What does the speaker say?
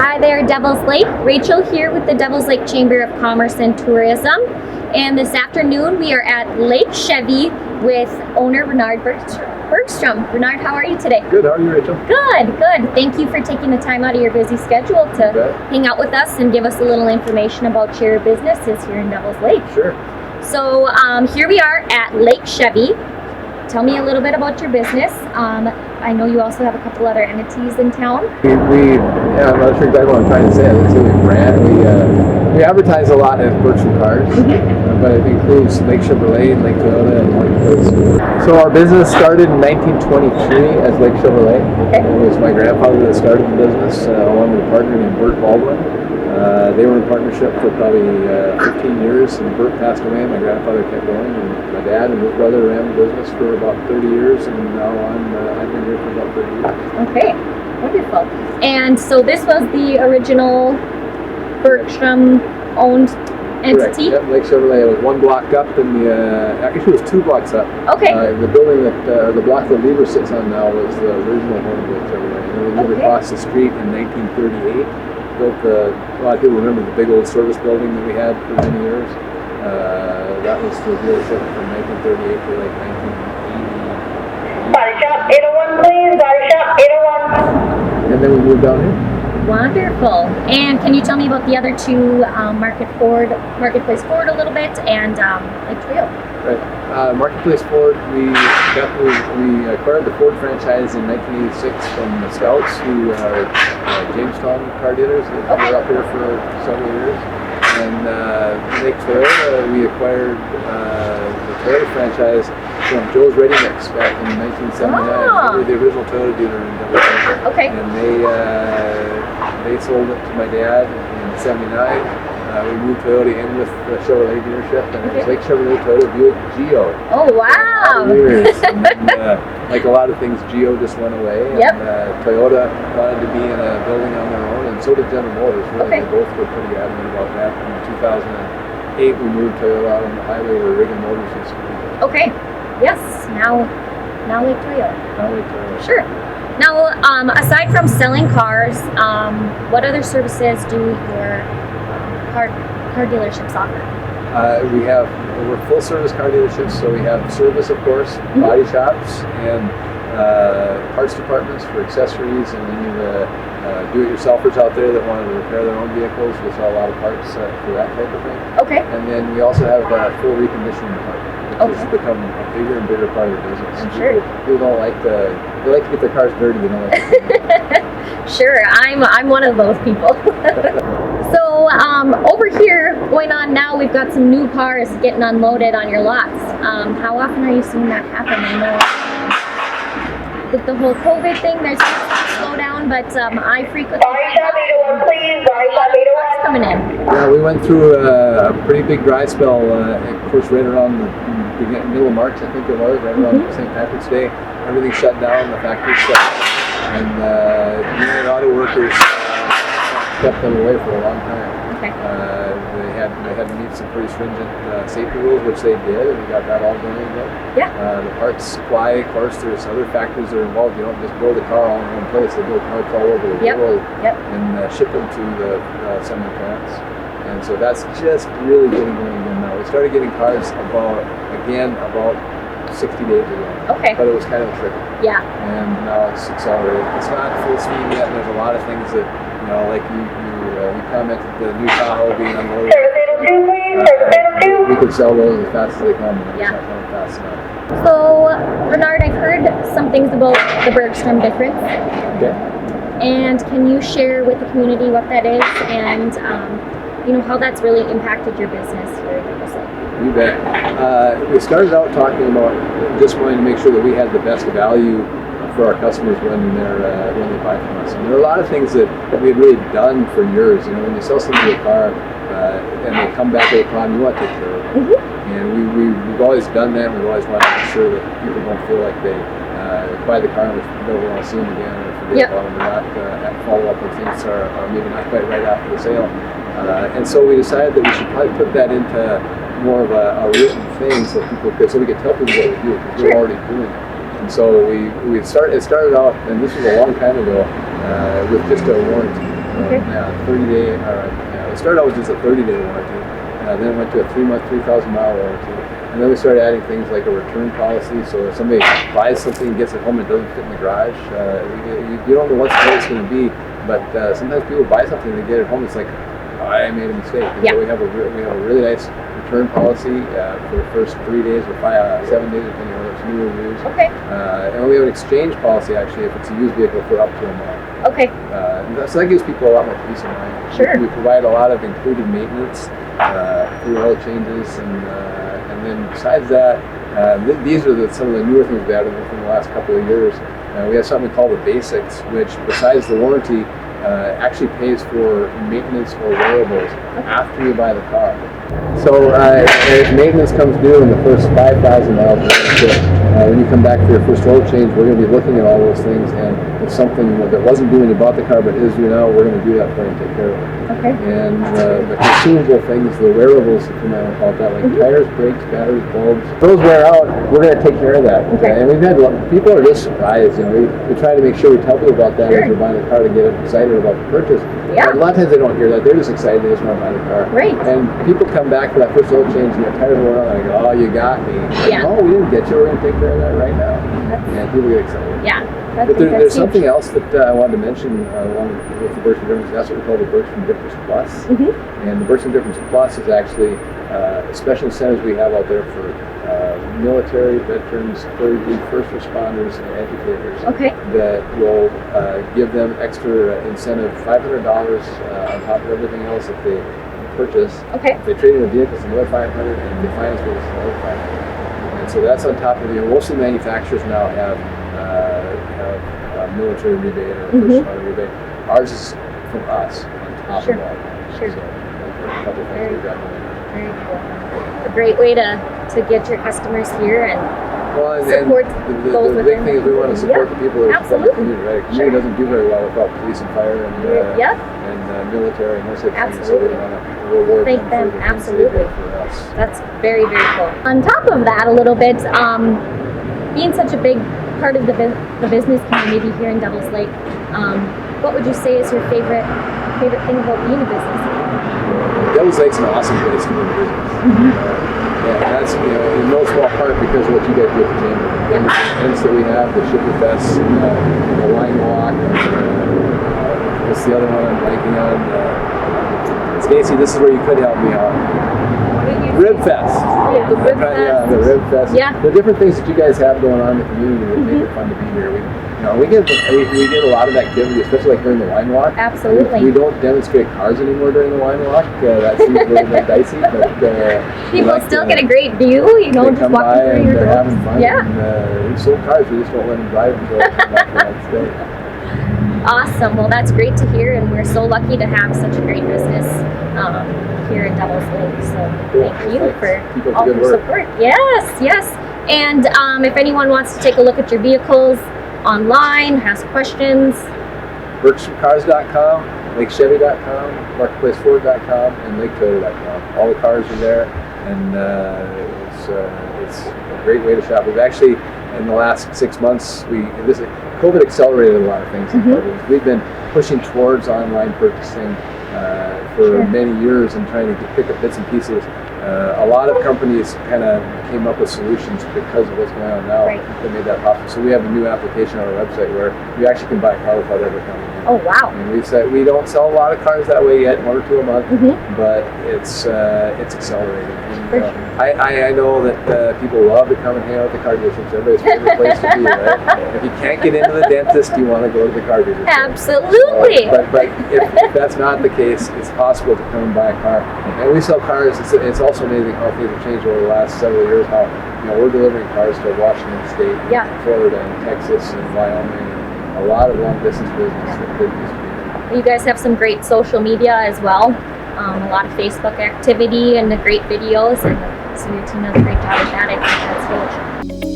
Hi there, Devil's Lake. Rachel here with the Devil's Lake Chamber of Commerce and Tourism. And this afternoon we are at Lake Chevy with owner Renard Bergstrom. Renard, how are you today? Good, how are you, Rachel? Good. Thank you for taking the time out of your busy schedule to hang out with us and give us a little information about your businesses here in Devil's Lake. Sure. So here we are at Lake Chevy. Tell me a little bit about your business. I know you also have a couple other entities in town. I'm not sure exactly what I'm trying to say. I would say we brand. We advertise a lot as Bergstrom Cars, but it includes Lake Chevrolet, Lake Toyota, and Marketplace. So our business started in 1923 as Lake Chevrolet. Okay. It was my grandfather that started the business, along with a partner named Bert Baldwin. They were in partnership for probably 15 years, and Bert passed away. My grandfather kept going, and my dad and his brother ran the business for about 30 years, and now I've been here for about 30 years. Okay, wonderful. And so this was the original Bergstrom-owned entity? Correct. Yep, Lake Chevrolet. It was one block up, and actually it was two blocks up. Okay. The building the block that Lever sits on now was the original home of Lake Chevrolet. And then we moved across the street in 1938. Built a lot of people remember the big old service building that we had for many years. That was the dealership from 1938 to like 1980. Body shop 801, please. Body shop 801. And then we moved down here. Wonderful. And can you tell me about the other two, Marketplace Ford a little bit, and Lake Toyota? Right. Marketplace Ford, we acquired the Ford franchise in 1986 from the Scouts, who are Jamestown car dealers. They were up here for several years. And Lake Toyota, we acquired the Toyota franchise from Joe's Ready Mix back in 1979. They were the original Toyota dealer in Devil's Lake. Okay. And they sold it to my dad in '79. We moved Toyota in with the Chevrolet dealership, and it was Lake Chevrolet Toyota Buick Geo. Oh, wow! Years. And then, like a lot of things, Geo just went away. Yep. And Toyota wanted to be in a building on their own, and so did General Motors. Really, they both were pretty adamant about that. In 2008, we moved Toyota out on the highway where Reagan Motors used to be. Okay. Yes. Now Lake Toyota. Now Lake Toyota. Sure. Now, aside from selling cars, what other services do your car dealerships offer? We're full service car dealerships, so we have service, of course, body shops, and parts departments for accessories, and any of the do-it-yourselfers out there that wanted to repair their own vehicles. We sell a lot of parts for that type of thing. Okay. And then we also have a full reconditioning department, which has become a bigger and bigger part of the business. I'm sure. People don't like they like to get their cars dirty. They don't like to Sure, I'm one of those people. So over here, going on now, we've got some new cars getting unloaded on your lots. How often are you seeing that happen? I know with the whole COVID thing, there's a slowdown, but I frequently Body shop 801, please. Body shop 801. coming in. Yeah, we went through a pretty big dry spell, of course, right around the middle of March, I think it was, right around St. Patrick's Day. Everything shut down, the factory shut down, and United Auto Workers kept them away for a long time. Okay. They had to meet some pretty stringent safety rules, which they did, and we got that all going again. Yeah. The parts supply, of course, there's other factories that are involved. You don't just build a car all in one place. They build parts all over the world and ship them to the assembly plants. And so that's just really getting going again now. We started getting cars about 60 days ago. Okay. But it was kind of a trickle. Yeah. And now it's accelerated. It's not full steam yet, and there's a lot of things that, like you commented, the new Tahoe being unloaded. Service 802, please. Service 802. We could sell those as fast as they come, and it's not coming fast enough. So, Renard, I've heard some things about the Bergstrom difference. Okay. And can you share with the community what that is, and how that's really impacted your business here at Devil's Lake? You bet. We started out talking about just wanting to make sure that we had the best value for our customers when they buy from us. And there are a lot of things that we had really done for years. When you sell somebody a car and they come back with a problem, you want to take care of it. And we've always done that. We've always wanted to make sure that people don't feel like they buy the car and never want to see them again, or forget about them, or not follow up when things are maybe not quite right after the sale. And so we decided that we should probably put that into more of a written thing, so we could tell people what we do, because we're already doing it. And so it started out, and this was a long time ago, with just a warranty. Okay. 30-day, it started out with just a 30-day warranty. Then it went to a 3-month, 3,000-mile warranty. And then we started adding things like a return policy. So if somebody buys something and gets it home and it doesn't fit in the garage, you don't know what it's going to be. But sometimes people buy something and they get it home. It's like, oh, I made a mistake. And so we have a really nice return policy for the first 3 days or 7 days, depending on whether it's new or used. Okay. And we have an exchange policy actually if it's a used vehicle for up to a month. Okay. So that gives people a lot more peace of mind. Sure. We provide a lot of included maintenance through oil changes, and then besides that, these are some of the newer things we've added within the last couple of years. We have something called the basics, which besides the warranty, actually pays for maintenance or wearables after you buy the car. So if maintenance comes due in the first 5,000 miles of ownership, when you come back for your first oil change, we're going to be looking at all those things, and if something that wasn't due when you bought the car but is due now, we're going to do that for you and take care of it. Okay. And the consumable things, the wearables, if you might want to call it that, like tires, brakes, batteries, bulbs, those wear out, we're going to take care of that. Okay. And we've had people are just surprised. We try to make sure we tell people about that as they're buying the car to get them excited about the purchase. Yeah. But a lot of times they don't hear that. They're just excited. They just want to buy the car. Right. And people come back for that first oil change and their tires are worn out. And I go, oh, you got me. Yeah. Oh, we didn't get you. We're going to take care of that right now. And people get excited. Yeah. But there's something else that I wanted to mention along with the Bergstrom Difference. That's what we call the Bergstrom Difference Plus. And the Bergstrom Difference Plus is actually special incentives we have out there for military, veterans, clergy, first responders, and educators. Okay. That will give them extra incentive, $500 on top of everything else that they purchase. Okay. If they trade in a vehicle, it's another $500, and if they finance with us, another $500. And so that's on top of most of the manufacturers now have military rebate or first responder rebate. Ours is from us on top of all that. Sure. So a couple of things we've got going on. Very cool. A great way to get your customers here and support the big thing is we want to support the people that are from the community, right? The community doesn't do very well without police and fire and military and those types of things. So we want to reward them for the things they do for us. That's very, very cool. On top of that, a little bit, being such a big part of the business community here in Devils Lake, what would you say is your favorite thing about being a business? Devils Lake's an awesome place to do business. And that's in no small part because of what you guys do at the chamber. The events that we have, the Shipper Fest, the Wine Walk, what's the other one I'm blanking on? Stacy, this is where you could help me out. Rib Fest. Yeah, the Rib Fest. Yeah, the Rib Fest. Yeah. The different things that you guys have going on in the community that make it fun to be here. We get a lot of activity, especially like during the wine walk. Absolutely. We don't demonstrate cars anymore during the wine walk. That seems a little bit dicey, but people still get a great view. Just come walking by through and your they're doors. having fun. Yeah. And, we sold cars. We just don't let them drive until they come back the next day. Awesome. Well, that's great to hear, and we're so lucky to have such a great business here in Devils Lake. So thank you for all your support. Yes. And if anyone wants to take a look at your vehicles online, has questions, BergstromCars.com, LakeChevy.com, MarketplaceFord.com, and LakeToyota.com. All the cars are there, and it's a great way to shop. We've actually, in the last 6 months, COVID accelerated a lot of things in car business. We've been pushing towards online purchasing for many years and trying to pick up bits and pieces. A lot of companies kind of came up with solutions because of what's going on now that made that possible. So we have a new application on our website where you actually can buy a car without ever coming in. Oh, wow. And we don't sell a lot of cars that way yet, 1 or 2 a month, but it's accelerating. And, I know that people love to come and hang out at the car dealerships. Everybody's favorite place to be, right? If you can't get into the dentist, you want to go to the car dealership. Absolutely. But if that's not the case, it's possible to come and buy a car. And we sell cars. It's also amazing how things have changed over the last several years. How we're delivering cars to Washington State, Florida, and Texas, and Wyoming, and a lot of long distance business that didn't used to be there. You guys have some great social media as well. A lot of Facebook activity and the great videos, and so your team does a great job with that. I think that's huge.